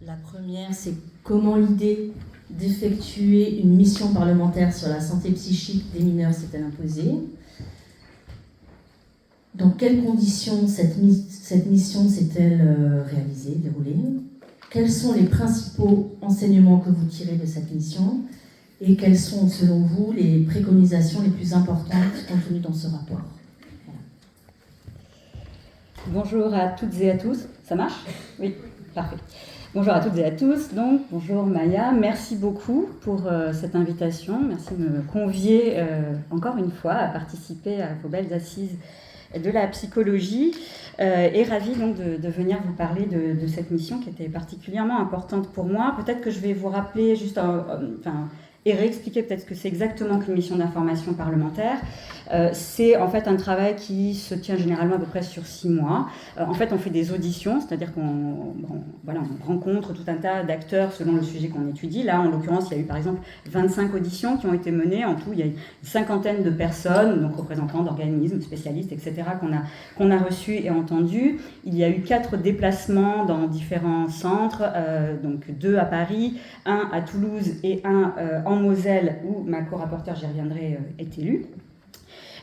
La première, c'est comment l'idée d'effectuer une mission parlementaire sur la santé psychique des mineurs s'est-elle imposée? Dans quelles conditions cette mission s'est-elle réalisée, déroulée? Quels sont les principaux enseignements que vous tirez de cette mission? Et quelles sont, selon vous, les préconisations les plus importantes contenues dans ce rapport? Voilà. Bonjour à toutes et à tous. Ça marche? Oui, parfait. Bonjour à toutes et à tous. Donc, bonjour Maya. Merci beaucoup pour cette invitation. Merci de me convier encore une fois à participer à vos belles assises de la psychologie. Et ravie donc de venir vous parler de cette mission qui était particulièrement importante pour moi. Peut-être que je vais vous rappeler juste et réexpliquer peut-être ce que c'est exactement qu'une mission d'information parlementaire. C'est en fait un travail qui se tient généralement à peu près sur 6 mois. En fait, on fait des auditions, c'est-à-dire qu'on rencontre tout un tas d'acteurs selon le sujet qu'on étudie. Là, en l'occurrence, il y a eu par exemple 25 auditions qui ont été menées. En tout, il y a une cinquantaine de personnes, donc représentants d'organismes, spécialistes, etc., qu'on a reçus et entendus. Il y a eu 4 déplacements dans différents centres, donc 2 à Paris, 1 à Toulouse et 1 en Moselle, où ma co-rapporteure, j'y reviendrai, est élue.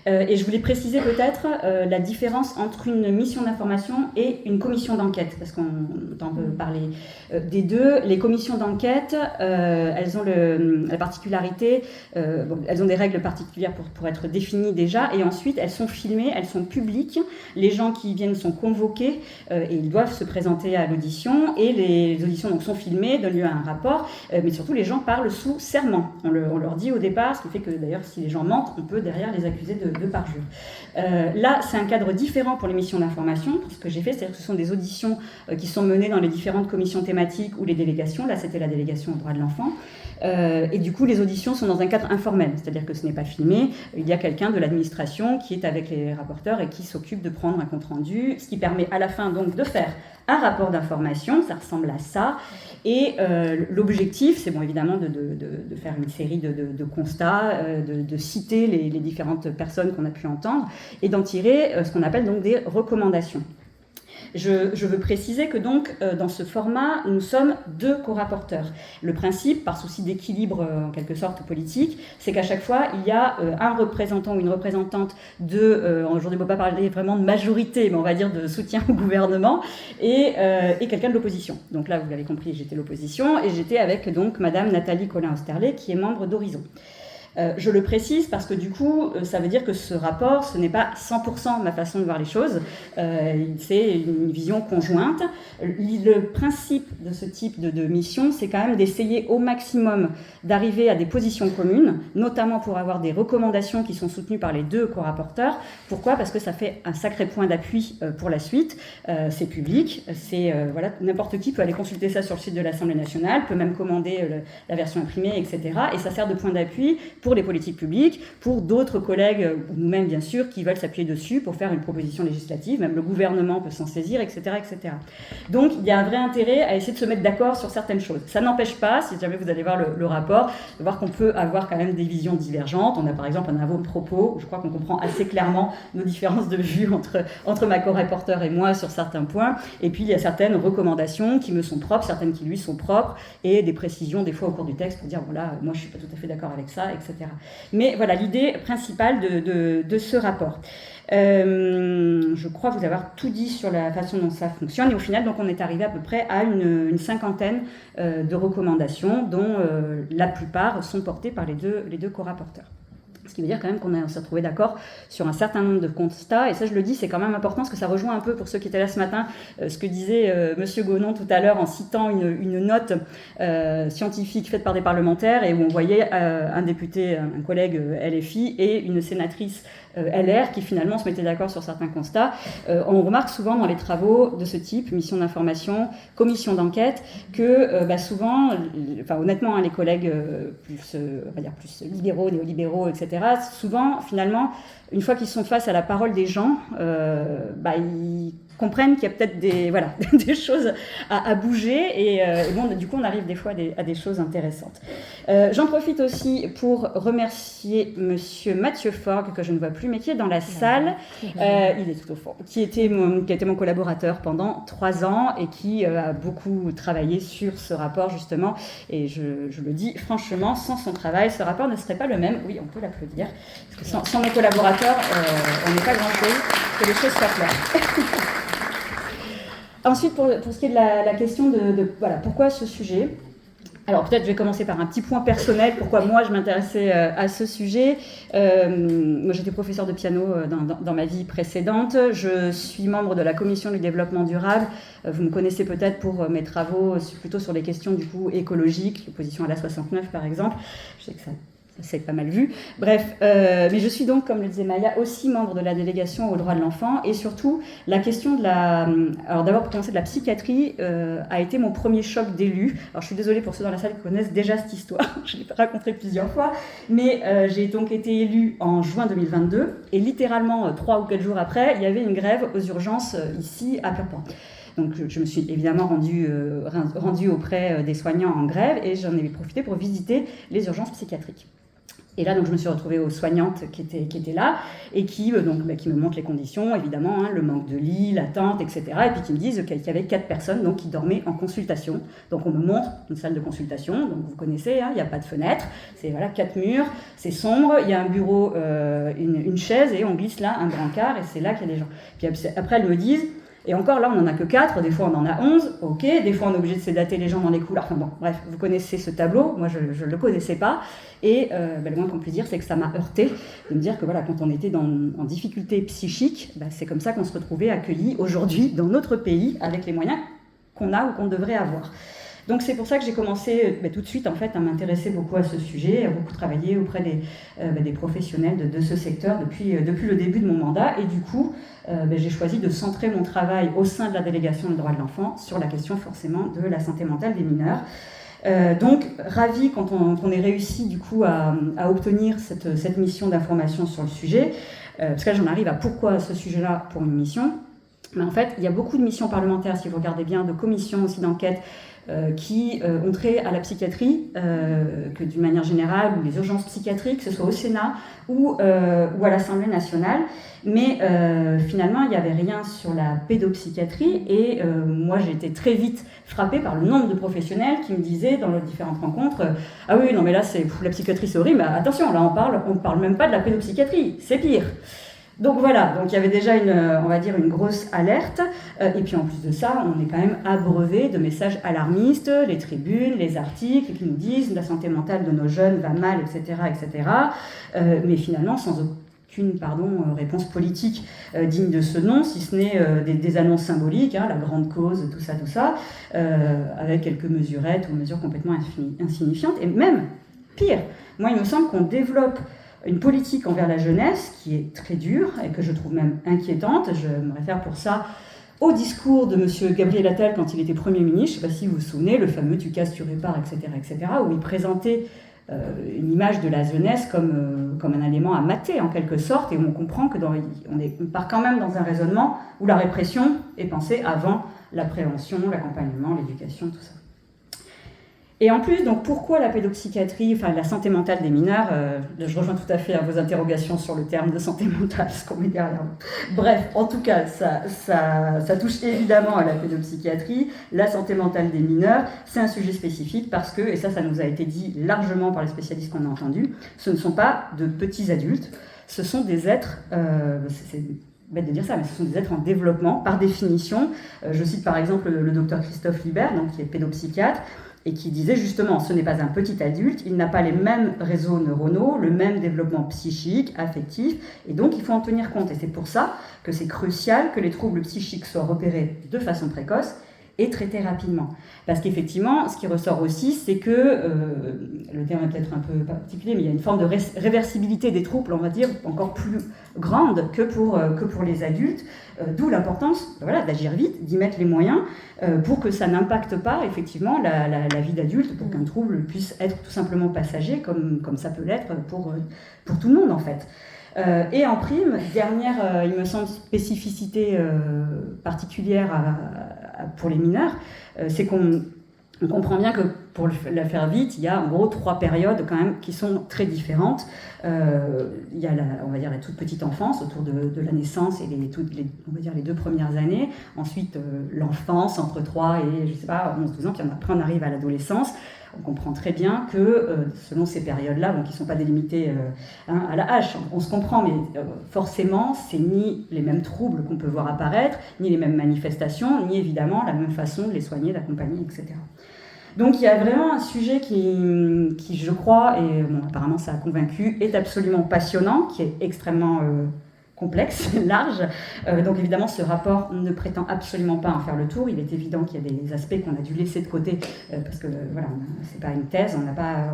Et je voulais préciser peut-être la différence entre une mission d'information et une commission d'enquête, parce qu'on entend parler des deux. Les commissions d'enquête, elles ont la particularité, elles ont des règles particulières pour être définies déjà, et ensuite elles sont filmées, elles sont publiques. Les gens qui viennent sont convoqués et ils doivent se présenter à l'audition, et les auditions donc sont filmées, donnent lieu à un rapport, mais surtout les gens parlent sous serment. On leur dit au départ, ce qui fait que d'ailleurs si les gens mentent, on peut derrière les accuser de parjure. Là, c'est un cadre différent pour les missions d'information. Ce que j'ai fait, c'est-à-dire que ce sont des auditions qui sont menées dans les différentes commissions thématiques ou les délégations. Là, c'était la délégation aux droits de l'enfant. Et du coup, les auditions sont dans un cadre informel, c'est-à-dire que ce n'est pas filmé. Il y a quelqu'un de l'administration qui est avec les rapporteurs et qui s'occupe de prendre un compte-rendu, ce qui permet à la fin donc de faire un rapport d'information, ça ressemble à ça. Et l'objectif, c'est bon évidemment de faire une série de constats, de citer les différentes personnes qu'on a pu entendre et d'en tirer ce qu'on appelle donc des recommandations. Je veux préciser que donc dans ce format, nous sommes 2 co-rapporteurs. Le principe, par souci d'équilibre en quelque sorte politique, c'est qu'à chaque fois, il y a un représentant ou une représentante aujourd'hui on ne peut pas parler vraiment de majorité, mais on va dire de soutien au gouvernement, et quelqu'un de l'opposition. Donc là, vous l'avez compris, j'étais l'opposition, et j'étais avec donc Madame Nathalie Collin-Osterlé, qui est membre d'Horizon. Je le précise parce que du coup, ça veut dire que ce rapport, ce n'est pas 100% ma façon de voir les choses, c'est une vision conjointe. Le principe de ce type de mission, c'est quand même d'essayer au maximum d'arriver à des positions communes, notamment pour avoir des recommandations qui sont soutenues par les 2 co-rapporteurs. Pourquoi ? Parce que ça fait un sacré point d'appui pour la suite. C'est public, n'importe qui peut aller consulter ça sur le site de l'Assemblée nationale, peut même commander la version imprimée, etc. Et ça sert de point d'appui pour les politiques publiques, pour d'autres collègues, ou nous-mêmes bien sûr, qui veulent s'appuyer dessus pour faire une proposition législative, même le gouvernement peut s'en saisir, etc., etc. Donc il y a un vrai intérêt à essayer de se mettre d'accord sur certaines choses. Ça n'empêche pas, si jamais vous allez voir le rapport, de voir qu'on peut avoir quand même des visions divergentes. On a par exemple un avant-propos, où je crois qu'on comprend assez clairement nos différences de vue entre ma co-rapporteure et moi sur certains points, et puis il y a certaines recommandations qui me sont propres, certaines qui lui sont propres, et des précisions des fois au cours du texte pour dire, voilà, moi je suis pas tout à fait d'accord avec ça, etc. Mais voilà l'idée principale de ce rapport. Je crois vous avoir tout dit sur la façon dont ça fonctionne, et au final donc on est arrivé à peu près à une cinquantaine de recommandations, dont la plupart sont portées par les deux co-rapporteurs. Ce qui veut dire quand même qu'on s'est retrouvé d'accord sur un certain nombre de constats. Et ça, je le dis, c'est quand même important parce que ça rejoint un peu, pour ceux qui étaient là ce matin, ce que disait Monsieur Gonon tout à l'heure en citant une note scientifique faite par des parlementaires et où on voyait un député, un collègue LFI et une sénatrice LR qui finalement se mettaient d'accord sur certains constats. On remarque souvent dans les travaux de ce type, mission d'information, commission d'enquête, que souvent, honnêtement, les collègues plus libéraux, néolibéraux, etc., souvent, finalement, une fois qu'ils sont face à la parole des gens, ils comprennent qu'il y a peut-être des choses à bouger et bon, du coup on arrive des fois à des choses intéressantes. J'en profite aussi pour remercier monsieur Mathieu Forgue, que je ne vois plus mais qui est dans la salle, il est tout au fond, qui a été mon collaborateur pendant 3 ans et qui a beaucoup travaillé sur ce rapport justement, et je le dis franchement, sans son travail ce rapport ne serait pas le même. Oui, on peut l'applaudir, parce que sans mes collaborateurs on n'est pas grand chose, que les choses soient claires. Ensuite, pour ce qui est de la question voilà, pourquoi ce sujet ? Alors peut-être je vais commencer par un petit point personnel, pourquoi moi je m'intéressais à ce sujet. Moi j'étais professeure de piano dans ma vie précédente, je suis membre de la commission du développement durable. Vous me connaissez peut-être pour mes travaux plutôt sur les questions du coup écologiques, l'opposition à la 69 par exemple. Je sais que ça c'est pas mal vu. Bref, mais je suis donc, comme le disait Maya, aussi membre de la délégation aux droits de l'enfant, et surtout la question de la... Alors d'abord, pour commencer, de la psychiatrie a été mon premier choc d'élu. Alors je suis désolée pour ceux dans la salle qui connaissent déjà cette histoire, je l'ai racontée plusieurs fois, mais j'ai donc été élue en juin 2022, et littéralement 3 ou 4 jours après, il y avait une grève aux urgences ici à Purpan. Donc je me suis évidemment rendue auprès des soignants en grève, et j'en ai profité pour visiter les urgences psychiatriques. Et là, donc, je me suis retrouvée aux soignantes qui étaient là et qui me montrent les conditions, évidemment, le manque de lits, l'attente, etc. Et puis qui me disent qu'il y avait 4 personnes donc, qui dormaient en consultation. Donc on me montre une salle de consultation, donc vous connaissez, il n'y a pas de fenêtre, c'est 4 murs, c'est sombre, il y a un bureau, une chaise, et on glisse là un brancard, et c'est là qu'il y a des gens. Puis après, elles me disent... Et encore là, on n'en a que 4, des fois on en a 11, ok, des fois on est obligé de sédater les gens dans les couloirs. Enfin bon, bref, vous connaissez ce tableau, moi je ne le connaissais pas. Et le moins qu'on puisse dire, c'est que ça m'a heurté de me dire que voilà, quand on était en difficulté psychique, c'est comme ça qu'on se retrouvait accueillis aujourd'hui dans notre pays avec les moyens qu'on a ou qu'on devrait avoir. Donc c'est pour ça que j'ai commencé tout de suite en fait, à m'intéresser beaucoup à ce sujet, à beaucoup travailler auprès des professionnels de ce secteur depuis le début de mon mandat. Et du coup, j'ai choisi de centrer mon travail au sein de la délégation des droits de l'enfant sur la question forcément de la santé mentale des mineurs. Donc, ravie quand on ait réussi du coup à obtenir cette mission d'information sur le sujet, parce que là j'en arrive à pourquoi ce sujet-là pour une mission. Mais en fait, il y a beaucoup de missions parlementaires, si vous regardez bien, de commissions aussi d'enquête, qui ont trait à la psychiatrie, que d'une manière générale, ou les urgences psychiatriques, que ce soit au Sénat ou à l'Assemblée nationale. Mais finalement, il n'y avait rien sur la pédopsychiatrie, et moi j'ai été très vite frappée par le nombre de professionnels qui me disaient dans les différentes rencontres ah oui, non mais là la psychiatrie c'est horrible, mais attention, là on ne parle même pas de la pédopsychiatrie, c'est pire. Donc voilà, donc il y avait déjà une grosse alerte, et puis en plus de ça, on est quand même abreuvé de messages alarmistes, les tribunes, les articles qui nous disent la santé mentale de nos jeunes va mal, etc., etc. Mais finalement, sans aucune réponse politique digne de ce nom, si ce n'est des annonces symboliques, la grande cause, tout ça, avec quelques mesurettes ou mesures complètement insignifiantes, et même pire, moi il me semble qu'on développe une politique envers la jeunesse qui est très dure et que je trouve même inquiétante. Je me réfère pour ça au discours de M. Gabriel Attal quand il était Premier ministre, je ne sais pas si vous vous souvenez, le fameux « tu casses, tu répares », etc., où il présentait une image de la jeunesse comme un élément à mater en quelque sorte, et où on comprend on part quand même dans un raisonnement où la répression est pensée avant la prévention, l'accompagnement, l'éducation, tout ça. Et en plus, donc, pourquoi la pédopsychiatrie, la santé mentale des mineurs, je rejoins tout à fait à vos interrogations sur le terme de santé mentale, ce qu'on met derrière. Bref, en tout cas, ça touche évidemment à la pédopsychiatrie. La santé mentale des mineurs, c'est un sujet spécifique parce que, et ça nous a été dit largement par les spécialistes qu'on a entendus, ce ne sont pas de petits adultes, ce sont des êtres, c'est bête de dire ça, mais ce sont des êtres en développement, par définition. Je cite par exemple le docteur Christophe Libert, donc, qui est pédopsychiatre, et qui disait justement, ce n'est pas un petit adulte, il n'a pas les mêmes réseaux neuronaux, le même développement psychique, affectif, et donc il faut en tenir compte. Et c'est pour ça que c'est crucial que les troubles psychiques soient repérés de façon précoce et traités rapidement. Parce qu'effectivement, ce qui ressort aussi, c'est que, le terme est peut-être un peu particulier, mais il y a une forme de réversibilité des troubles, on va dire, encore plus grande que pour les adultes, d'où l'importance d'agir vite, d'y mettre les moyens, pour que ça n'impacte pas effectivement la vie d'adulte, pour qu'un trouble puisse être tout simplement passager, comme ça peut l'être pour tout le monde en fait. Et en prime, dernière, il me semble, spécificité particulière pour les mineurs, c'est qu'on comprend bien que, pour la faire vite, il y a en gros 3 périodes quand même qui sont très différentes. Il y a on va dire la toute petite enfance, autour de la naissance et on va dire les 2 premières années. Ensuite, l'enfance entre 3 et, je sais pas, 11-12 ans, puis après on arrive à l'adolescence. On comprend très bien que selon ces périodes-là, qui ne sont pas délimitées à la hache, on se comprend, mais forcément, c'est ni les mêmes troubles qu'on peut voir apparaître, ni les mêmes manifestations, ni évidemment la même façon de les soigner, d'accompagner, etc. Donc il y a vraiment un sujet qui je crois, et apparemment ça a convaincu, est absolument passionnant, qui est extrêmement complexe, large. Donc évidemment, ce rapport ne prétend absolument pas en faire le tour. Il est évident qu'il y a des aspects qu'on a dû laisser de côté parce que voilà, c'est pas une thèse, on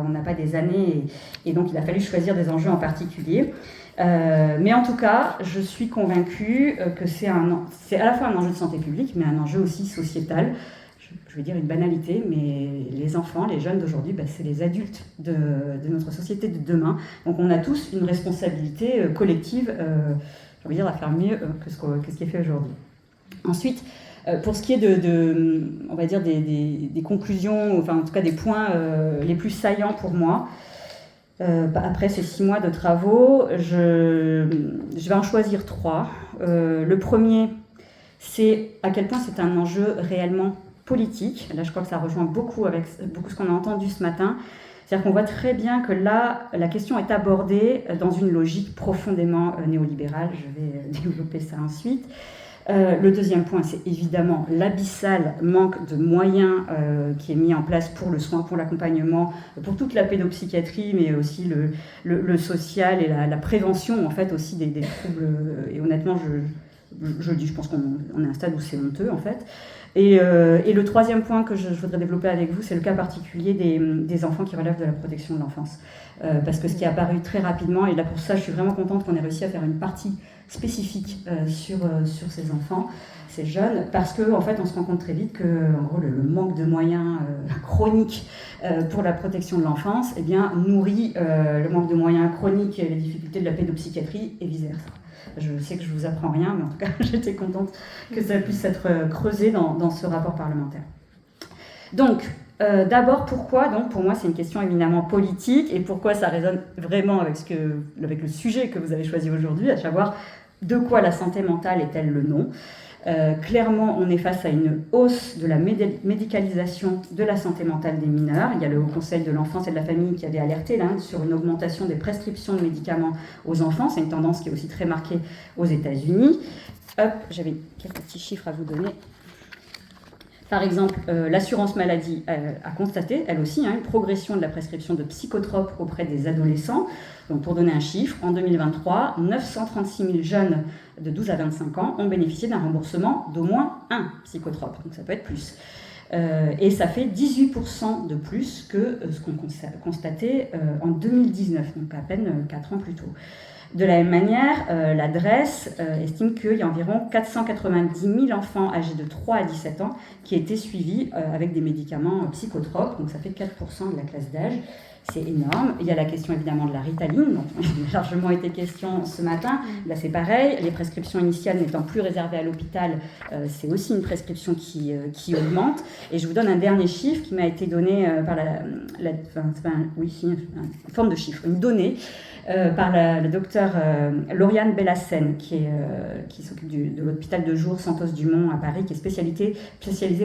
n'a pas des années et donc il a fallu choisir des enjeux en particulier. Mais en tout cas, je suis convaincue que c'est à la fois un enjeu de santé publique, mais un enjeu aussi sociétal. Je vais dire une banalité, mais les enfants, les jeunes d'aujourd'hui, c'est les adultes de notre société de demain. Donc on a tous une responsabilité collective, j'ai envie de dire, à faire mieux que ce qui est fait aujourd'hui. Ensuite, pour ce qui est on va dire des conclusions, enfin en tout cas des points les plus saillants pour moi, après ces 6 mois de travaux, je vais en choisir 3. Le premier, c'est à quel point c'est un enjeu réellement politique. Là, je crois que ça rejoint beaucoup ce qu'on a entendu ce matin. C'est-à-dire qu'on voit très bien que là, la question est abordée dans une logique profondément néolibérale. Je vais développer ça ensuite. Le deuxième point, c'est évidemment l'abyssal manque de moyens qui est mis en place pour le soin, pour l'accompagnement, pour toute la pédopsychiatrie, mais aussi le social et la prévention, en fait, aussi des troubles. Et honnêtement, je pense qu'on est à un stade où c'est honteux, en fait. Et le troisième point que je voudrais développer avec vous, c'est le cas particulier des enfants qui relèvent de la protection de l'enfance. Parce que ce qui est apparu très rapidement, et là pour ça je suis vraiment contente qu'on ait réussi à faire une partie spécifique sur ces enfants, ces jeunes, parce qu'en fait on se rend compte très vite que en gros, le manque de moyens chronique pour la protection de l'enfance nourrit le manque de moyens chroniques et les difficultés de la pédopsychiatrie et vice-versa. Je sais que je ne vous apprends rien, mais en tout cas, j'étais contente que ça puisse être creusé dans ce rapport parlementaire. Donc, d'abord, pourquoi ? Donc, pour moi, c'est une question éminemment politique, et pourquoi ça résonne vraiment avec le sujet que vous avez choisi aujourd'hui, à savoir de quoi la santé mentale est-elle le nom ? Clairement, on est face à une hausse de la médicalisation de la santé mentale des mineurs. Il y a le Haut Conseil de l'enfance et de la famille qui avait alerté là, sur une augmentation des prescriptions de médicaments aux enfants. C'est une tendance qui est aussi très marquée aux États-Unis. Hop, j'avais quelques petits chiffres à vous donner. Par exemple, l'assurance maladie a constaté, elle aussi, une progression de la prescription de psychotropes auprès des adolescents. Donc, pour donner un chiffre, en 2023, 936 000 jeunes de 12 à 25 ans ont bénéficié d'un remboursement d'au moins un psychotrope. Donc, ça peut être plus. Et ça fait 18% de plus que ce qu'on constatait en 2019, donc à peine 4 ans plus tôt. De la même manière, la DREES estime qu'il y a environ 490 000 enfants âgés de 3 à 17 ans qui étaient suivis avec des médicaments psychotropes, donc ça fait 4% de la classe d'âge. C'est énorme. Il y a la question évidemment de la Ritaline, dont il a largement été question ce matin. Là c'est pareil, les prescriptions initiales n'étant plus réservées à l'hôpital, c'est aussi une prescription qui augmente. Et je vous donne un dernier chiffre qui m'a été donné par une forme de chiffre, une donnée par le docteur Lauriane Bellassène, qui s'occupe de l'hôpital de jour Santos-Dumont à Paris, qui est spécialisée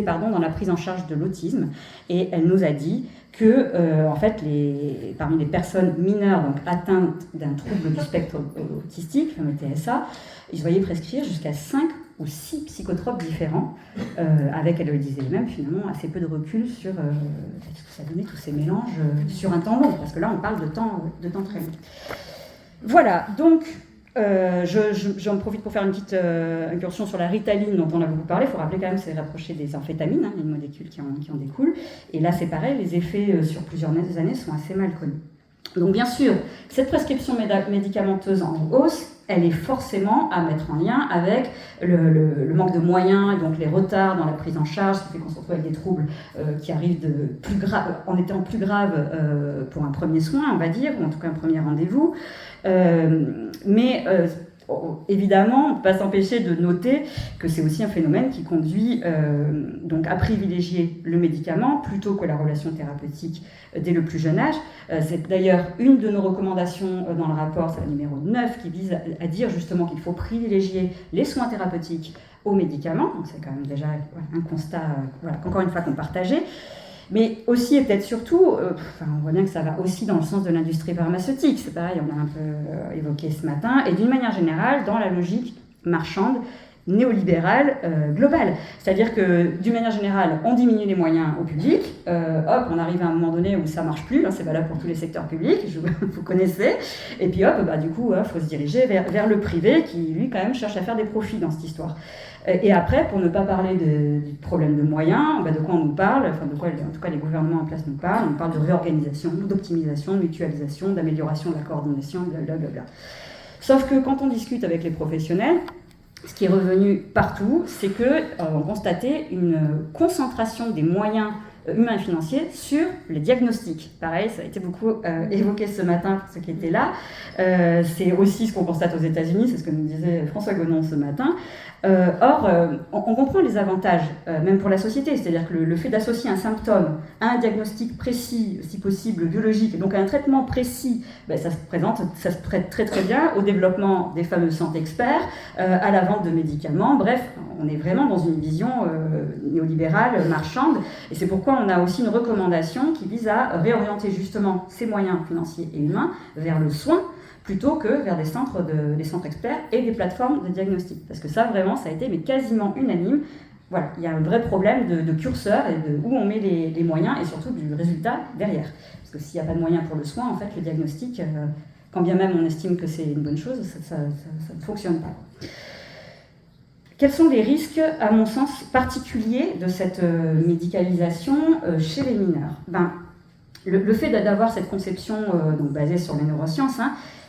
dans la prise en charge de l'autisme. Et elle nous a dit que, en fait, parmi les personnes mineures donc atteintes d'un trouble du spectre autistique, le TSA, ils voyaient prescrire jusqu'à 5 ou 6 psychotropes différents, avec, elle le disait même, finalement, assez peu de recul sur ce que ça donnait, tous ces mélanges sur un temps long, parce que là, on parle de temps très long. Voilà, donc, j'en profite pour faire une petite incursion sur la Ritaline dont on a beaucoup parlé. Il faut rappeler quand même que c'est rapproché des amphétamines, il y a une molécule qui en découle. Et là, c'est pareil, les effets sur plusieurs années sont assez mal connus. Donc bien sûr, cette prescription médicamenteuse en hausse elle est forcément à mettre en lien avec le manque de moyens, et donc les retards dans la prise en charge, ce qui fait qu'on se retrouve avec des troubles qui arrivent en étant plus graves pour un premier soin, on va dire, ou en tout cas un premier rendez-vous. Évidemment, on ne peut pas s'empêcher de noter que c'est aussi un phénomène qui conduit donc à privilégier le médicament plutôt que la relation thérapeutique dès le plus jeune âge. C'est d'ailleurs une de nos recommandations dans le rapport, c'est la numéro 9, qui vise à dire justement qu'il faut privilégier les soins thérapeutiques aux médicaments. Donc c'est quand même déjà un constat qu'encore une fois qu'on partageait. Mais aussi et peut-être surtout, on voit bien que ça va aussi dans le sens de l'industrie pharmaceutique, c'est pareil, on l'a un peu évoqué ce matin, et d'une manière générale dans la logique marchande, néolibérale, globale. C'est-à-dire que d'une manière générale, on diminue les moyens au public, on arrive à un moment donné où ça ne marche plus, c'est valable pour tous les secteurs publics, vous connaissez, et puis du coup, faut se diriger vers le privé qui, lui, quand même, cherche à faire des profits dans cette histoire. Et après, pour ne pas parler du problème de moyens, de quoi on nous parle, de quoi en tout cas les gouvernements en place nous parlent, on parle de réorganisation, d'optimisation, de mutualisation, d'amélioration de la coordination, blablabla. Sauf que quand on discute avec les professionnels, ce qui est revenu partout, c'est qu'on constatait une concentration des moyens humains et financiers sur les diagnostics. Pareil, ça a été beaucoup évoqué ce matin pour ceux qui étaient là. C'est aussi ce qu'on constate aux États-Unis, c'est ce que nous disait François Gonon ce matin. On comprend les avantages, même pour la société, c'est-à-dire que le fait d'associer un symptôme à un diagnostic précis, si possible biologique, et donc à un traitement précis, ça se prête très très bien au développement des fameux centres experts, à la vente de médicaments, bref, on est vraiment dans une vision néolibérale, marchande, et c'est pourquoi on a aussi une recommandation qui vise à réorienter justement ces moyens financiers et humains vers le soin, plutôt que vers des centres experts et des plateformes de diagnostic. Parce que ça, vraiment, ça a été quasiment unanime. Voilà, il y a un vrai problème de curseur et de où on met les moyens et surtout du résultat derrière. Parce que s'il n'y a pas de moyens pour le soin, en fait, le diagnostic, quand bien même on estime que c'est une bonne chose, ça ne fonctionne pas. Quels sont les risques, à mon sens, particuliers de cette médicalisation chez les mineurs ? Le fait d'avoir cette conception basée sur les neurosciences,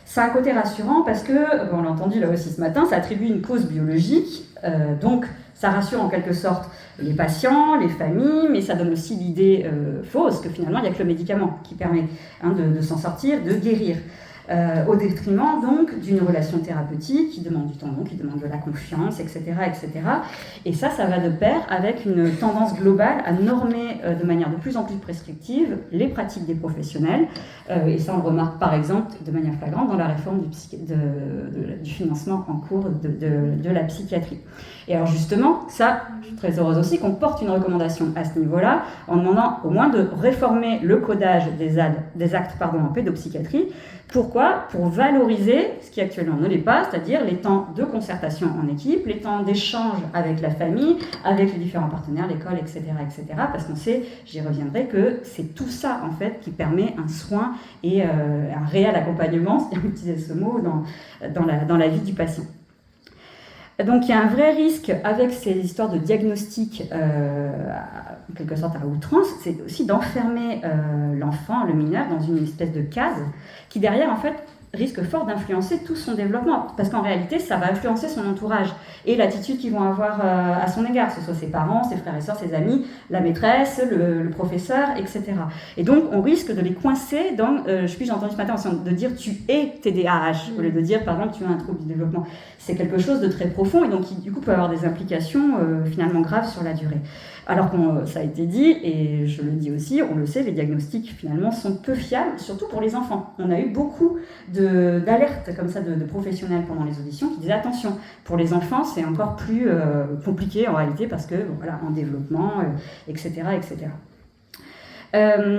ça a un côté rassurant parce que, on l'a entendu là aussi ce matin, ça attribue une cause biologique, donc ça rassure en quelque sorte les patients, les familles, mais ça donne aussi l'idée fausse que finalement il n'y a que le médicament qui permet de s'en sortir, de guérir. Au détriment donc d'une relation thérapeutique qui demande du temps long, qui demande de la confiance, etc. etc. Et ça va de pair avec une tendance globale à normer de manière de plus en plus prescriptive les pratiques des professionnels. Et ça, on le remarque par exemple de manière flagrante dans la réforme du financement en cours de la psychiatrie. Et alors justement, ça, je suis très heureuse aussi qu'on porte une recommandation à ce niveau-là, en demandant au moins de réformer le codage des actes en pédopsychiatrie. Pourquoi ? Pour valoriser ce qui actuellement ne l'est pas, c'est-à-dire les temps de concertation en équipe, les temps d'échange avec la famille, avec les différents partenaires, l'école, etc., etc. Parce qu'on sait, j'y reviendrai, que c'est tout ça en fait qui permet un soin et un réel accompagnement, si on utilisait ce mot, dans la vie du patient. Donc il y a un vrai risque avec ces histoires de diagnostic, en quelque sorte à outrance, c'est aussi d'enfermer l'enfant, le mineur, dans une espèce de case qui derrière en fait risque fort d'influencer tout son développement, parce qu'en réalité ça va influencer son entourage et l'attitude qu'ils vont avoir à son égard, que ce soit ses parents, ses frères et sœurs, ses amis, la maîtresse, le professeur, etc. Et donc on risque de les coincer dans, j'ai entendu ce matin de dire tu es TDAH, au lieu de dire par exemple tu as un trouble du développement. C'est quelque chose de très profond et donc qui du coup peut avoir des implications finalement graves sur la durée. Alors que ça a été dit, et je le dis aussi, on le sait, les diagnostics finalement sont peu fiables, surtout pour les enfants. On a eu beaucoup d'alertes comme ça de professionnels pendant les auditions qui disaient attention, pour les enfants c'est encore plus compliqué en réalité parce que en développement, etc., etc.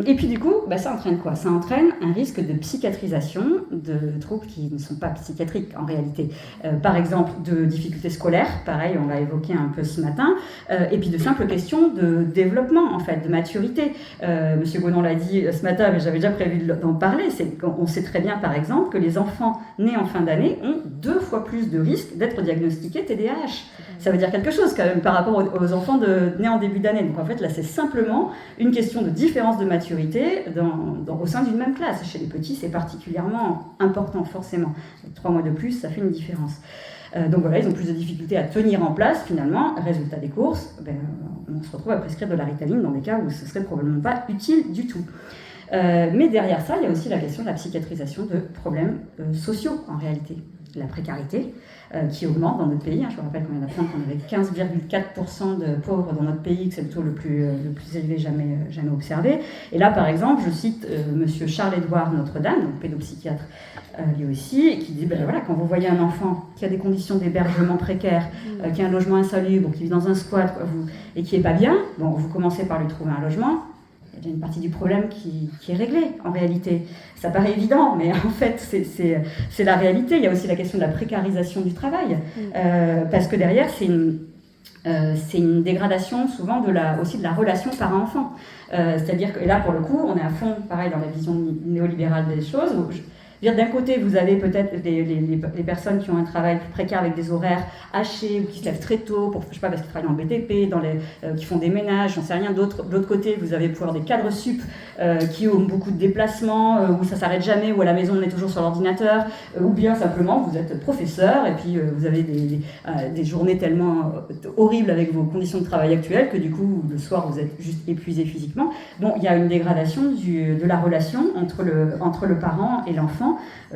Et puis du coup, ça entraîne quoi ? Ça entraîne un risque de psychiatrisation de troubles qui ne sont pas psychiatriques en réalité. Par exemple, de difficultés scolaires, pareil, on l'a évoqué un peu ce matin, et puis de simples questions de développement, en fait, de maturité. Monsieur Gonon l'a dit ce matin, mais j'avais déjà prévu d'en parler, c'est qu'on sait très bien, par exemple, que les enfants nés en fin d'année ont 2 fois plus de risques d'être diagnostiqués TDAH. Ça veut dire quelque chose quand même par rapport aux enfants nés en début d'année. Donc en fait, là, c'est simplement une question de différence différence de maturité au sein d'une même classe. Chez les petits, c'est particulièrement important, forcément. 3 mois de plus, ça fait une différence. Donc voilà, ils ont plus de difficultés à tenir en place, finalement. Résultat des courses, on se retrouve à prescrire de la Ritaline dans des cas où ce serait probablement pas utile du tout. Mais derrière ça, il y a aussi la question de la psychiatrisation de problèmes sociaux, en réalité. La précarité qui augmente dans notre pays. Je vous rappelle qu'on vient d'apprendre qu'on avait 15,4% de pauvres dans notre pays, que c'est le taux le plus élevé jamais observé. Et là, par exemple, je cite monsieur Charles-Édouard Notre-Dame, donc pédopsychiatre lui aussi, qui dit, voilà, quand vous voyez un enfant qui a des conditions d'hébergement précaires, qui a un logement insalubre, qui vit dans un squat, et qui n'est pas bien, vous commencez par lui trouver un logement. Il y a une partie du problème qui est réglée, en réalité. Ça paraît évident, mais en fait, c'est la réalité. Il y a aussi la question de la précarisation du travail, parce que derrière, c'est une dégradation souvent aussi de la relation parent-enfant. C'est-à-dire que là, pour le coup, on est à fond, pareil, dans la vision néolibérale des choses. D'un côté, vous avez peut-être les personnes qui ont un travail précaire avec des horaires hachés ou qui se lèvent très tôt, je sais pas, parce qu'ils travaillent en BTP, qui font des ménages, j'en sais rien d'autre. De l'autre côté, vous avez pouvoir des cadres sup qui ont beaucoup de déplacements, où ça s'arrête jamais, où à la maison on est toujours sur l'ordinateur, ou bien simplement vous êtes professeur et puis vous avez des journées tellement horribles avec vos conditions de travail actuelles que du coup, le soir, vous êtes juste épuisé physiquement. Bon, il y a une dégradation de la relation entre le parent et l'enfant,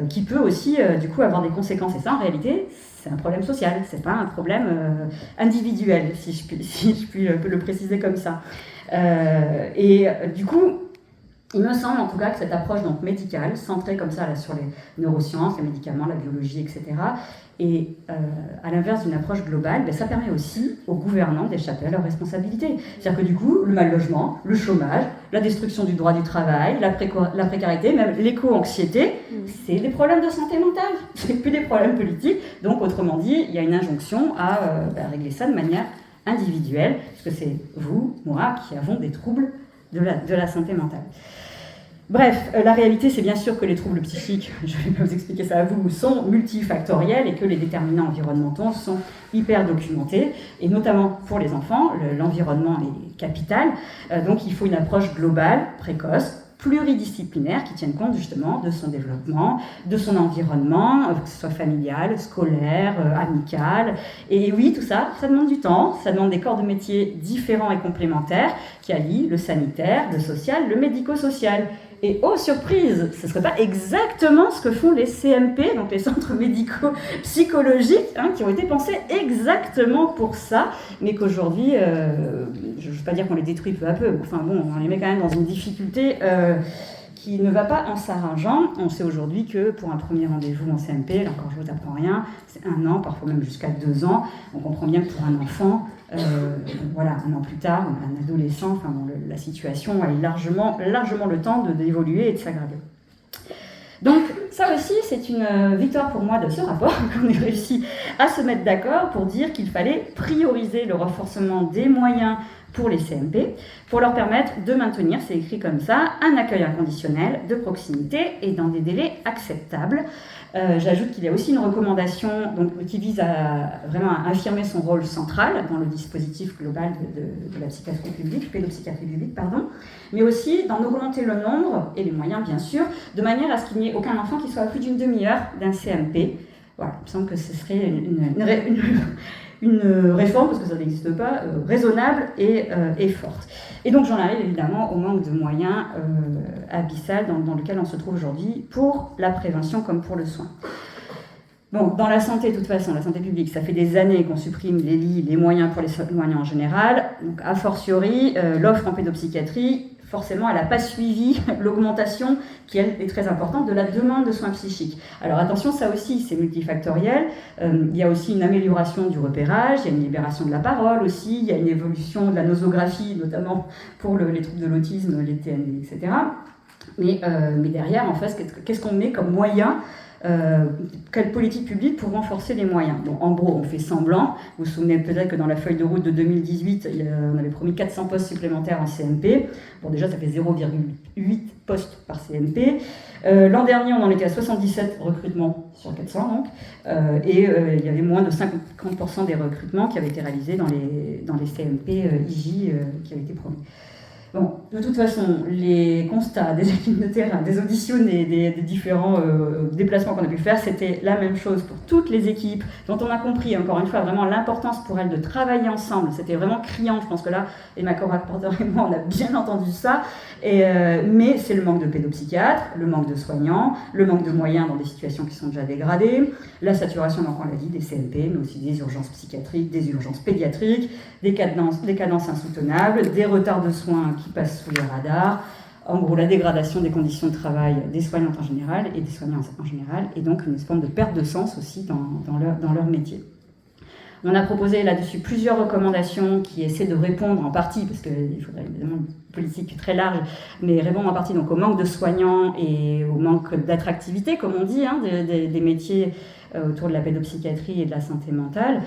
qui peut aussi du coup avoir des conséquences. Et ça, en réalité, c'est un problème social, c'est pas un problème individuel, si je puis le préciser comme ça. Et du coup, il me semble en tout cas que cette approche donc médicale, centrée comme ça là, sur les neurosciences, les médicaments, la biologie, etc., et à l'inverse d'une approche globale, ça permet aussi aux gouvernants d'échapper à leurs responsabilités. C'est-à-dire que du coup, le mal-logement, le chômage, la destruction du droit du travail, la précarité, même l'éco-anxiété, c'est des problèmes de santé mentale, c'est plus des problèmes politiques. Donc autrement dit, il y a une injonction à régler ça de manière individuelle, puisque c'est vous, moi, qui avons des troubles de la santé mentale. Bref, la réalité, c'est bien sûr que les troubles psychiques, je ne vais pas vous expliquer ça à vous, sont multifactoriels et que les déterminants environnementaux sont hyper documentés, et notamment pour les enfants, l'environnement est capital, donc il faut une approche globale, précoce, pluridisciplinaire, qui tienne compte justement de son développement, de son environnement, que ce soit familial, scolaire, amical. Et oui, tout ça, ça demande du temps, ça demande des corps de métier différents et complémentaires, qui allient le sanitaire, le social, le médico-social. Et oh surprise, ce ne serait pas exactement ce que font les CMP, donc les centres médico-psychologiques, qui ont été pensés exactement pour ça, mais qu'aujourd'hui, je ne veux pas dire qu'on les détruit peu à peu, on les met quand même dans une difficulté qui ne va pas en s'arrangeant. On sait aujourd'hui que pour un premier rendez-vous en CMP, là encore je ne vous apprends rien, c'est 1 an, parfois même jusqu'à 2 ans. On comprend bien que pour un enfant, voilà, 1 an plus tard, un adolescent, la situation a largement le temps d'évoluer et de s'aggraver. Donc ça aussi, c'est une victoire pour moi de ce rapport, qu'on ait réussi à se mettre d'accord pour dire qu'il fallait prioriser le renforcement des moyens pour les CMP, pour leur permettre de maintenir, c'est écrit comme ça, un accueil inconditionnel de proximité et dans des délais acceptables. J'ajoute qu'il y a aussi une recommandation qui vise à vraiment affirmer son rôle central dans le dispositif global de la psychiatrie publique, pédopsychiatrie publique, mais aussi d'en augmenter le nombre et les moyens, bien sûr, de manière à ce qu'il n'y ait aucun enfant qui soit à plus d'une demi-heure d'un CMP. Voilà, il me semble que ce serait une réforme, parce que ça n'existe pas, raisonnable et forte. Et donc j'en arrive évidemment au manque de moyens abyssal dans lequel on se trouve aujourd'hui pour la prévention comme pour le soin. Bon, dans la santé, de toute façon, la santé publique, ça fait des années qu'on supprime les lits, les moyens pour les soignants en général. Donc, a fortiori, l'offre en pédopsychiatrie, forcément, elle n'a pas suivi l'augmentation qui, elle, est très importante de la demande de soins psychiques. Alors attention, ça aussi, c'est multifactoriel. Il y a aussi une amélioration du repérage, il y a une libération de la parole aussi, il y a une évolution de la nosographie, notamment pour les troubles de l'autisme, les TND, etc. Mais derrière, en fait, qu'est-ce qu'on met comme moyen quelle politique publique pour renforcer les moyens? Donc, en gros, on fait semblant. Vous vous souvenez peut-être que dans la feuille de route de 2018, on avait promis 400 postes supplémentaires en CMP. Bon, déjà, ça fait 0,8 postes par CMP. L'an dernier, on en était à 77 recrutements sur 400, donc. Et il y avait moins de 50% des recrutements qui avaient été réalisés dans les CMP IJ qui avaient été promis. Bon, de toute façon, les constats des équipes de terrain, des auditions, des différents déplacements qu'on a pu faire, c'était la même chose pour toutes les équipes, dont on a compris, encore une fois, vraiment l'importance pour elles de travailler ensemble. C'était vraiment criant, je pense que là, et ma co-rapporteure et moi, on a bien entendu ça. Mais c'est le manque de pédopsychiatres, le manque de soignants, le manque de moyens dans des situations qui sont déjà dégradées, la saturation, donc on l'a dit, des CMP, mais aussi des urgences psychiatriques, des urgences pédiatriques, des cadences insoutenables, des retards de soins qui passent sous les radars, en gros la dégradation des conditions de travail des soignantes en général et des soignants en général, et donc une forme de perte de sens aussi dans leur métier. On a proposé là-dessus plusieurs recommandations qui essaient de répondre en partie, parce qu'il faudrait évidemment une politique très large, mais répondre en partie donc, au manque de soignants et au manque d'attractivité, comme on dit, hein, des métiers autour de la pédopsychiatrie et de la santé mentale.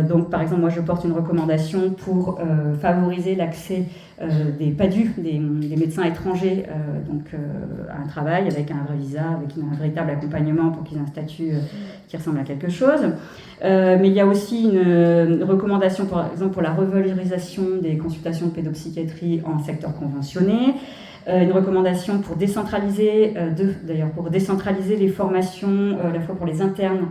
Donc, par exemple, moi, je porte une recommandation pour favoriser l'accès des PADU, des médecins étrangers, à un travail avec un vrai visa, avec un véritable accompagnement pour qu'ils aient un statut qui ressemble à quelque chose. Mais il y a aussi une recommandation, par exemple, pour la revalorisation des consultations de pédopsychiatrie en secteur conventionné. Une recommandation pour décentraliser, pour décentraliser les formations, à la fois pour les internes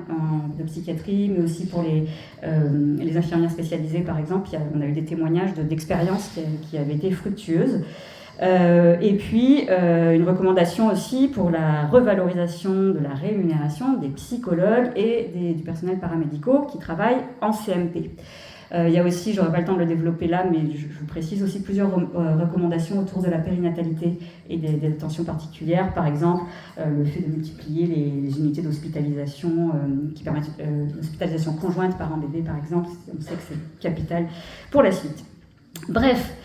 de psychiatrie, mais aussi pour les infirmières spécialisées, par exemple. On a eu des témoignages d'expériences qui avaient été fructueuses. Et puis, une recommandation aussi pour la revalorisation de la rémunération des psychologues et du personnel paramédicaux qui travaillent en CMP. Il y a aussi, j'aurais pas le temps de le développer là, mais je vous précise aussi plusieurs recommandations autour de la périnatalité et des attentions particulières. Par exemple, le fait de multiplier les unités d'hospitalisation qui permettent l'hospitalisation conjointe parent-bébé, par exemple. On sait que c'est capital pour la suite. Bref.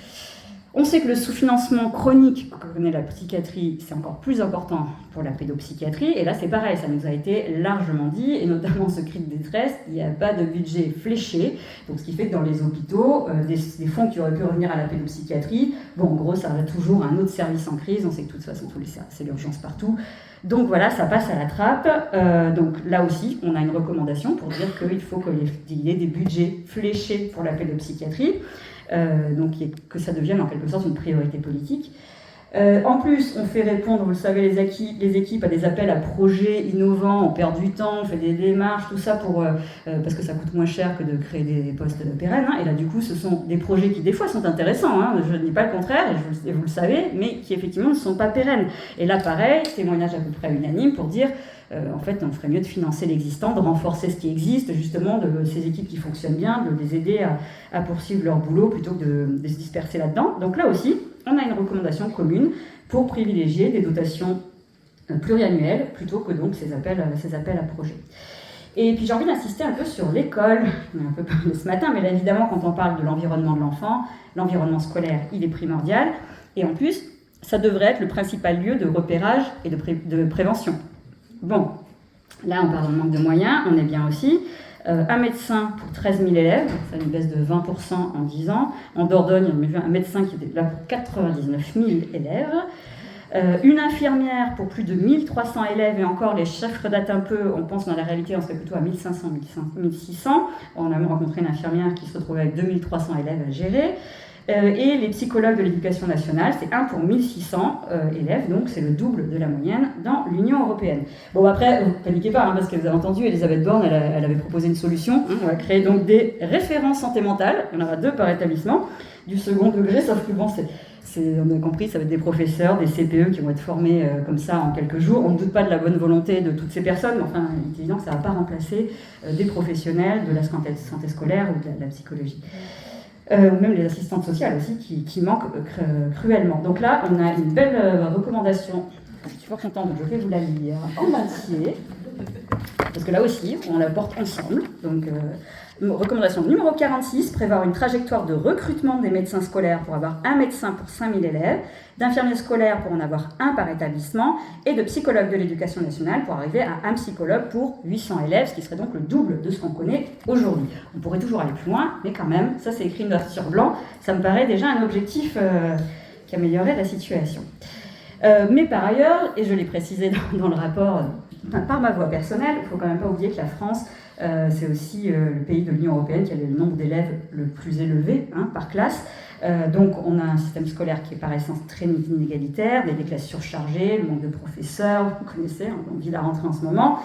On sait que le sous-financement chronique que connaît la psychiatrie, c'est encore plus important pour la pédopsychiatrie. Et là, c'est pareil, ça nous a été largement dit, et notamment ce cri de détresse, il n'y a pas de budget fléché. Donc, ce qui fait que dans les hôpitaux, des fonds qui auraient pu revenir à la pédopsychiatrie, bon, en gros, ça va toujours un autre service en crise. On sait que de toute façon, c'est l'urgence partout. Donc voilà, ça passe à la trappe. Donc là aussi, on a une recommandation pour dire qu'il faut qu'il y ait des budgets fléchés pour la pédopsychiatrie. Donc que ça devienne en quelque sorte une priorité politique. En plus, on fait répondre, vous le savez, les équipes à des appels à projets innovants, on perd du temps, on fait des démarches, tout ça parce que ça coûte moins cher que de créer des postes pérennes. Hein. Et là, du coup, ce sont des projets qui, des fois, sont intéressants. Hein. Je ne dis pas le contraire, et vous le savez, mais qui, effectivement, ne sont pas pérennes. Et là, pareil, témoignage à peu près unanime pour dire... en fait, on ferait mieux de financer l'existant, de renforcer ce qui existe, justement, de ces équipes qui fonctionnent bien, de les aider à poursuivre leur boulot plutôt que de se disperser là-dedans. Donc là aussi, on a une recommandation commune pour privilégier des dotations pluriannuelles plutôt que donc ces appels à projets. Et puis j'ai envie d'insister un peu sur l'école. On a un peu parlé ce matin, mais là, évidemment, quand on parle de l'environnement de l'enfant, l'environnement scolaire, il est primordial. Et en plus, ça devrait être le principal lieu de repérage et de prévention. Bon, là on parle de manque de moyens, on est bien aussi. Un médecin pour 13 000 élèves, ça une baisse de 20% en 10 ans. En Dordogne, on a vu un médecin qui était là pour 99 000 élèves. Une infirmière pour plus de 1300 élèves, et encore les chiffres datent un peu, on pense dans la réalité on serait plutôt à 1500, 1600. On a même rencontré une infirmière qui se retrouvait avec 2300 élèves à gérer. Et les psychologues de l'éducation nationale, c'est 1 pour 1600 élèves, donc c'est le double de la moyenne dans l'Union européenne. Bon, après, vous ne paniquez pas, hein, parce que vous avez entendu, Elisabeth Borne, elle avait proposé une solution. On va créer donc des référents santé mentale, il y en aura 2 par établissement, du second degré, sauf que bon, on a compris, ça va être des professeurs, des CPE qui vont être formés comme ça en quelques jours. On ne doute pas de la bonne volonté de toutes ces personnes, mais enfin, il est évident que ça ne va pas remplacer des professionnels de la santé scolaire ou de la psychologie. Ou même les assistantes sociales aussi qui manquent cruellement. Donc là, on a une belle recommandation. Je suis fort contente, donc je vais vous la lire en entier. Parce que là aussi, on la porte ensemble. Donc, recommandation numéro 46, prévoir une trajectoire de recrutement des médecins scolaires pour avoir un médecin pour 5000 élèves, d'infirmiers scolaires pour en avoir un par établissement, et de psychologues de l'éducation nationale pour arriver à un psychologue pour 800 élèves, ce qui serait donc le double de ce qu'on connaît aujourd'hui. On pourrait toujours aller plus loin, mais quand même, ça c'est écrit noir sur blanc, ça me paraît déjà un objectif qui améliorerait la situation. Mais par ailleurs, et je l'ai précisé dans le rapport, par ma voix personnelle, il ne faut quand même pas oublier que la France, c'est aussi le pays de l'Union européenne qui a le nombre d'élèves le plus élevé par classe. Donc on a un système scolaire qui est par essence très inégalitaire, des classes surchargées, le manque de professeurs, vous connaissez, on vit la rentrée en ce moment.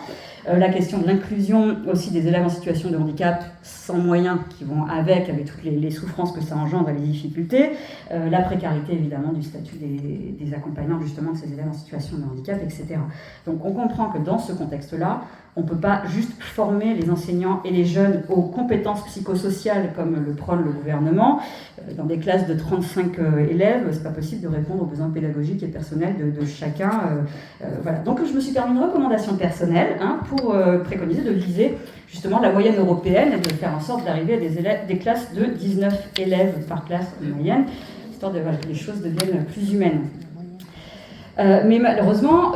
La question de l'inclusion aussi des élèves en situation de handicap sans moyens qui vont avec toutes les souffrances que ça engendre et les difficultés. La précarité évidemment du statut des accompagnants justement de ces élèves en situation de handicap, etc. Donc on comprend que dans ce contexte-là, on ne peut pas juste former les enseignants et les jeunes aux compétences psychosociales comme le prône le gouvernement. Dans des classes de 35 élèves, ce n'est pas possible de répondre aux besoins pédagogiques et personnels de chacun. Voilà. Donc je me suis permis une recommandation personnelle pour préconiser de viser justement la moyenne européenne et de faire en sorte d'arriver à des classes de 19 élèves par classe en moyenne, histoire que les choses deviennent plus humaines. Mais malheureusement,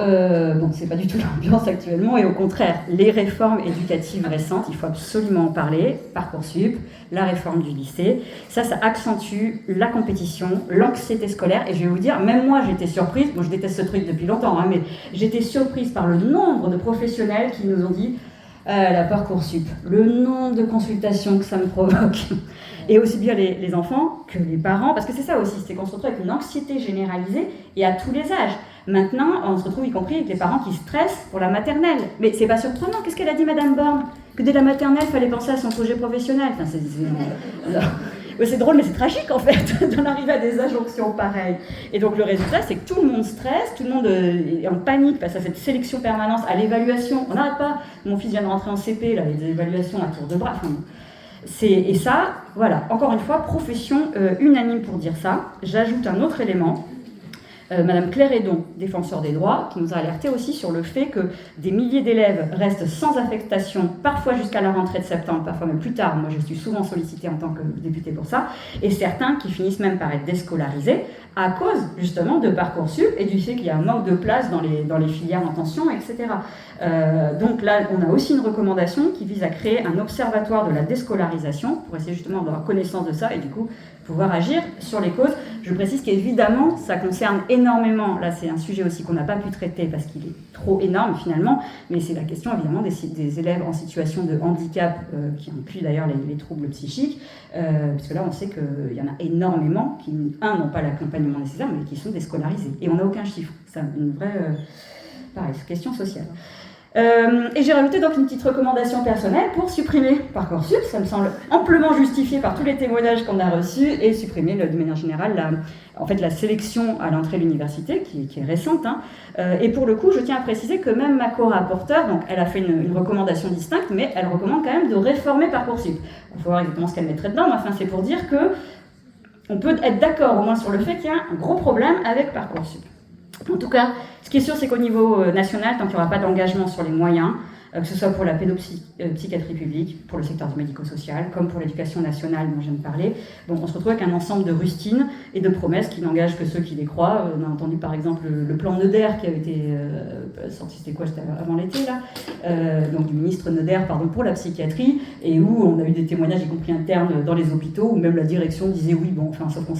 c'est pas du tout l'ambiance actuellement, et au contraire, les réformes éducatives récentes, il faut absolument en parler, Parcoursup, la réforme du lycée, ça accentue la compétition, l'anxiété scolaire, et je vais vous dire, même moi j'étais surprise, je déteste ce truc depuis longtemps, mais j'étais surprise par le nombre de professionnels qui nous ont dit la Parcoursup, le nombre de consultations que ça me provoque. Et aussi bien les enfants que les parents, parce que c'est ça aussi, c'est qu'on se retrouve avec une anxiété généralisée et à tous les âges. Maintenant, on se retrouve y compris avec les parents qui stressent pour la maternelle. Mais c'est pas surprenant, qu'est-ce qu'elle a dit Madame Borne? Que dès la maternelle, il fallait penser à son projet professionnel. Enfin, c'est drôle, mais c'est tragique en fait, d'en arriver à des injonctions pareilles. Et donc le résultat, c'est que tout le monde stresse, tout le monde est en panique face à cette sélection permanente, à l'évaluation. On n'arrête pas. Mon fils vient de rentrer en CP, là, avec des évaluations à tour de bras. Et ça, voilà, encore une fois, profession unanime pour dire ça. J'ajoute un autre élément. Madame Claire Hédon, défenseur des droits, qui nous a alerté aussi sur le fait que des milliers d'élèves restent sans affectation, parfois jusqu'à la rentrée de septembre, parfois même plus tard. Moi, je suis souvent sollicitée en tant que députée pour ça. Et certains qui finissent même par être déscolarisés à cause, justement, de Parcoursup et du fait qu'il y a un manque de place dans les filières en tension, etc. Donc là, on a aussi une recommandation qui vise à créer un observatoire de la déscolarisation pour essayer justement d'avoir connaissance de ça et du coup pouvoir agir sur les causes. Je précise qu'évidemment, ça concerne énormément, là c'est un sujet aussi qu'on n'a pas pu traiter parce qu'il est trop énorme finalement, mais c'est la question évidemment des élèves en situation de handicap qui inclut d'ailleurs les troubles psychiques, puisque là on sait qu'il y en a énormément qui, n'ont pas l'accompagnement nécessaire, mais qui sont déscolarisés. Et on n'a aucun chiffre. C'est une vraie question sociale. Et j'ai rajouté donc une petite recommandation personnelle pour supprimer Parcoursup, ça me semble amplement justifié par tous les témoignages qu'on a reçus, et supprimer de manière générale la sélection à l'entrée de l'université, qui est récente. Et pour le coup, je tiens à préciser que même ma co-rapporteure, donc elle a fait une recommandation distincte, mais elle recommande quand même de réformer Parcoursup. Il faut voir exactement ce qu'elle mettrait dedans, mais enfin c'est pour dire que on peut être d'accord au moins sur le fait qu'il y a un gros problème avec Parcoursup. En tout cas, ce qui est sûr, c'est qu'au niveau national, tant qu'il n'y aura pas d'engagement sur les moyens, que ce soit pour la pédopsychiatrie publique, pour le secteur du médico-social, comme pour l'éducation nationale dont je viens de parler, bon, on se retrouve avec un ensemble de rustines et de promesses qui n'engagent que ceux qui les croient. On a entendu par exemple le plan Neuder qui avait été sorti, c'était avant l'été là, donc du ministre Neuder, pour la psychiatrie, et où on a eu des témoignages, y compris internes dans les hôpitaux, où même la direction disait oui, bon, enfin, sauf qu'on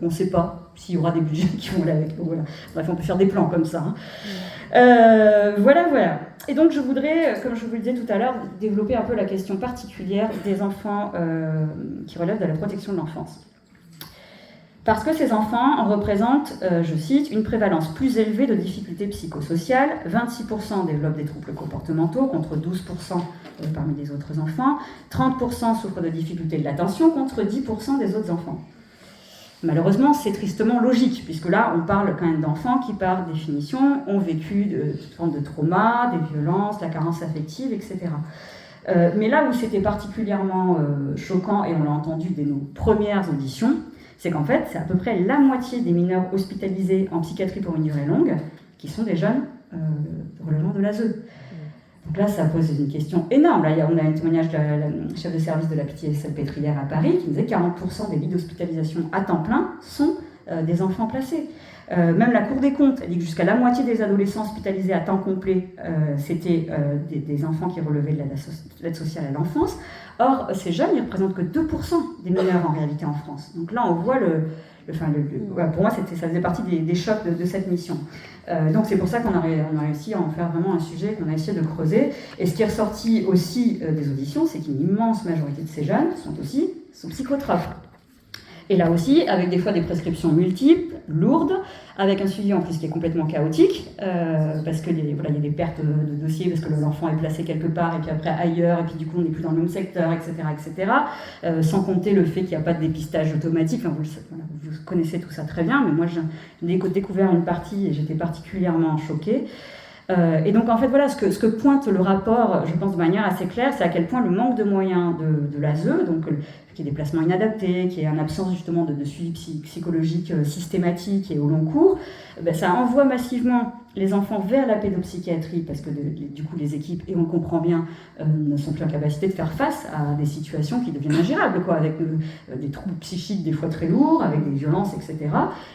ne sait pas s'il y aura des budgets qui vont aller avec. Voilà. Bref, on peut faire des plans comme ça. Voilà. Et donc je voudrais, comme je vous le disais tout à l'heure, développer un peu la question particulière des enfants qui relèvent de la protection de l'enfance. Parce que ces enfants en représentent, je cite, une prévalence plus élevée de difficultés psychosociales. 26% développent des troubles comportementaux contre 12% parmi les autres enfants. 30% souffrent de difficultés de l'attention contre 10% des autres enfants. Malheureusement, c'est tristement logique, puisque là, on parle quand même d'enfants qui, par définition, ont vécu toutes formes de traumas, des violences, la carence affective, etc. Mais là où c'était particulièrement choquant, et on l'a entendu dès nos premières auditions, c'est qu'en fait, c'est à peu près la moitié des mineurs hospitalisés en psychiatrie pour une durée longue qui sont des jeunes relevant de l'ASE. Donc là, ça pose une question énorme. Là, on a un témoignage de la chef de service de la Pitié-Salpêtrière à Paris qui nous disait que 40% des lits d'hospitalisation à temps plein sont des enfants placés. Même la Cour des comptes, elle dit que jusqu'à la moitié des adolescents hospitalisés à temps complet, c'était des enfants qui relevaient de l'aide sociale à l'enfance. Or, ces jeunes, ils ne représentent que 2% des mineurs en réalité en France. Donc là, on voit pour moi, ça faisait partie des chocs de cette mission. Donc c'est pour ça qu'on a réussi à en faire vraiment un sujet qu'on a essayé de creuser. Et ce qui est ressorti aussi des auditions, c'est qu'une immense majorité de ces jeunes sont psychotrophes. Et là aussi, avec des fois des prescriptions multiples, lourdes, avec un suivi en plus qui est complètement chaotique, parce qu'il y a des pertes de dossiers, parce que l'enfant est placé quelque part, et puis après ailleurs, et puis du coup on n'est plus dans le même secteur, etc. etc. Sans compter le fait qu'il n'y a pas de dépistage automatique, enfin, vous connaissez tout ça très bien, mais moi j'ai découvert une partie et j'étais particulièrement choquée. Et donc en fait voilà, ce que pointe le rapport, je pense de manière assez claire, c'est à quel point le manque de moyens de l'ASE, donc qu'il y ait des placements inadaptés, qu'il y ait une absence justement de suivi psychologique systématique et au long cours, ça envoie massivement les enfants vers la pédopsychiatrie parce que du coup les équipes, et on le comprend bien, ne sont plus en capacité de faire face à des situations qui deviennent ingérables, quoi, avec des troubles psychiques des fois très lourds, avec des violences, etc.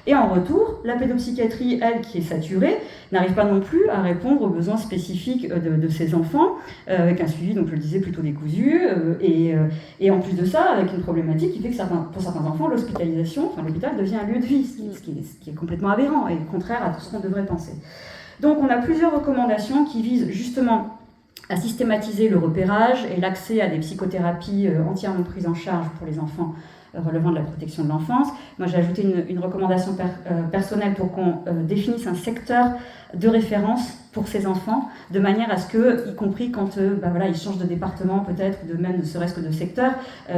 Et en retour, la pédopsychiatrie, elle, qui est saturée, n'arrive pas non plus à répondre aux besoins spécifiques de ces enfants, avec un suivi, donc je le disais, plutôt décousu, et en plus de ça, avec une problématique qui fait que pour certains enfants, l'hôpital devient un lieu de vie, ce qui est complètement aberrant et contraire à tout ce qu'on devrait penser. Donc on a plusieurs recommandations qui visent justement à systématiser le repérage et l'accès à des psychothérapies entièrement prises en charge pour les enfants relevant de la protection de l'enfance. Moi j'ai ajouté une recommandation personnelle pour qu'on définisse un secteur de référence pour ces enfants, de manière à ce que, y compris quand ils changent de département peut-être, ou de même ne serait-ce que de secteur,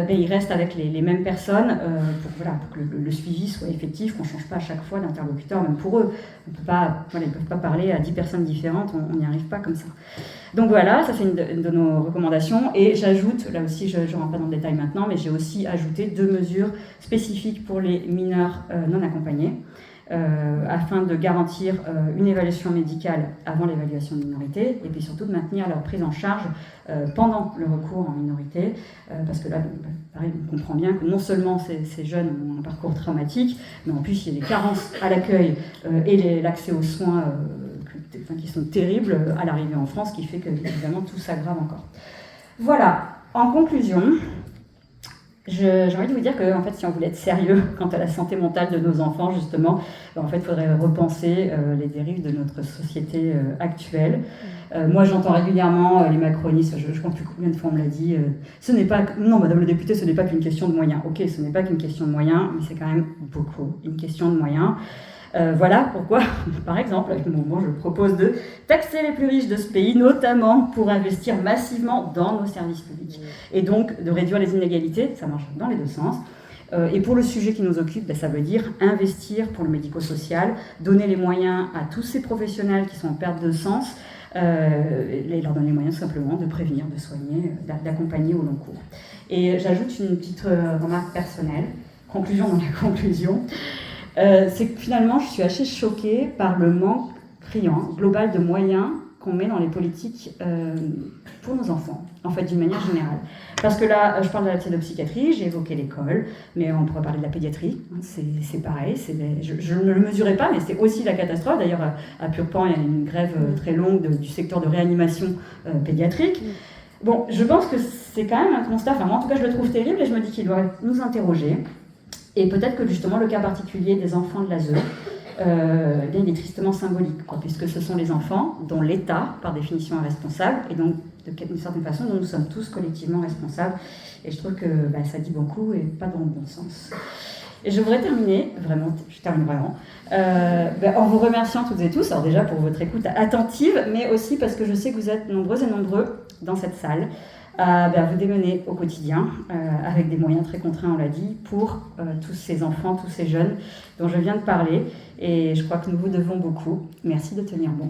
ils restent avec les mêmes personnes pour que le suivi soit effectif, qu'on ne change pas à chaque fois d'interlocuteur, même pour eux. Ils ne peuvent pas parler à 10 personnes différentes, on n'y arrive pas comme ça. Donc voilà, ça c'est une de nos recommandations. Et j'ajoute, là aussi je ne rentre pas dans le détail maintenant, mais j'ai aussi ajouté 2 mesures spécifiques pour les mineurs non accompagnés. Afin de garantir une évaluation médicale avant l'évaluation de minorité et puis surtout de maintenir leur prise en charge pendant le recours en minorité parce que là, pareil, on comprend bien que non seulement ces jeunes ont un parcours traumatique, mais en plus il y a des carences à l'accueil et l'accès aux soins qui sont terribles à l'arrivée en France, qui fait que évidemment tout s'aggrave encore. Voilà, en conclusion, j'ai envie de vous dire que en fait, si on voulait être sérieux quant à la santé mentale de nos enfants, justement, en fait, il faudrait repenser les dérives de notre société actuelle. Moi, j'entends régulièrement les macronistes, je ne compte plus combien de fois on me l'a dit, non, madame la députée, ce n'est pas qu'une question de moyens. Ok, ce n'est pas qu'une question de moyens, mais c'est quand même beaucoup une question de moyens. Voilà pourquoi, par exemple, avec mon mouvement, je propose de taxer les plus riches de ce pays, notamment pour investir massivement dans nos services publics. Et donc, de réduire les inégalités, ça marche dans les 2 sens. Et pour le sujet qui nous occupe, ça veut dire investir pour le médico-social, donner les moyens à tous ces professionnels qui sont en perte de sens, et leur donner les moyens simplement de prévenir, de soigner, d'accompagner au long cours. Et j'ajoute une petite remarque personnelle, conclusion dans la conclusion. C'est que finalement, je suis assez choquée par le manque criant, global de moyens qu'on met dans les politiques pour nos enfants, en fait, d'une manière générale. Parce que là, je parle de la pédopsychiatrie, j'ai évoqué l'école, mais on pourrait parler de la pédiatrie, c'est pareil, je ne le mesurais pas, mais c'est aussi la catastrophe. D'ailleurs, à Purpan, il y a une grève très longue du secteur de réanimation pédiatrique. Bon, je pense que c'est quand même un constat, enfin moi en tout cas je le trouve terrible, et je me dis qu'il doit nous interroger. Et peut-être que justement le cas particulier des enfants de l'ASE, il est tristement symbolique, puisque ce sont les enfants dont l'État, par définition, est responsable, et donc d'une certaine façon dont nous sommes tous collectivement responsables. Et je trouve que ça dit beaucoup et pas dans le bon sens. Et je voudrais terminer, je termine vraiment, en vous remerciant toutes et tous, alors déjà pour votre écoute attentive, mais aussi parce que je sais que vous êtes nombreuses et nombreux dans cette salle, à vous démener au quotidien, avec des moyens très contraints, on l'a dit, pour tous ces enfants, tous ces jeunes dont je viens de parler. Et je crois que nous vous devons beaucoup. Merci de tenir bon.